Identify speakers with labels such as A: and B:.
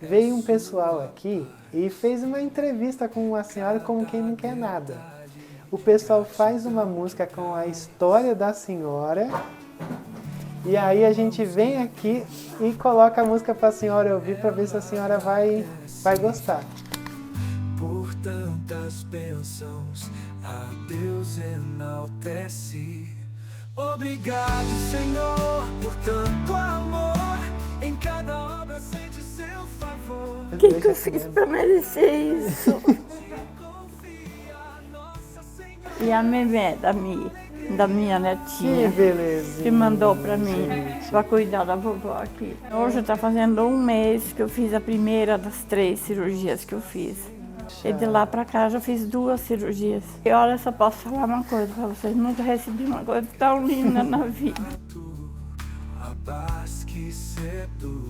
A: veio um pessoal aqui e fez uma entrevista com a senhora como quem não quer nada. O pessoal faz uma música com a história da senhora e aí a gente vem aqui e coloca a música para a senhora ouvir para ver se a senhora vai gostar.
B: Por tantas bênçãos, a Deus enaltece. Obrigado, Senhor, por tanto amor. Em cada obra sente seu favor.
C: O que eu fiz para merecer isso? E a Memé, da minha netinha,
A: Que beleza!
C: que mandou para mim, para cuidar da vovó aqui. Hoje está fazendo 1 mês que eu fiz a primeira das 3 cirurgias que eu fiz. E de lá para cá já fiz 2 cirurgias. E olha, só posso falar uma coisa para vocês, nunca recebi uma coisa tão linda na vida.
B: A paz que seduz.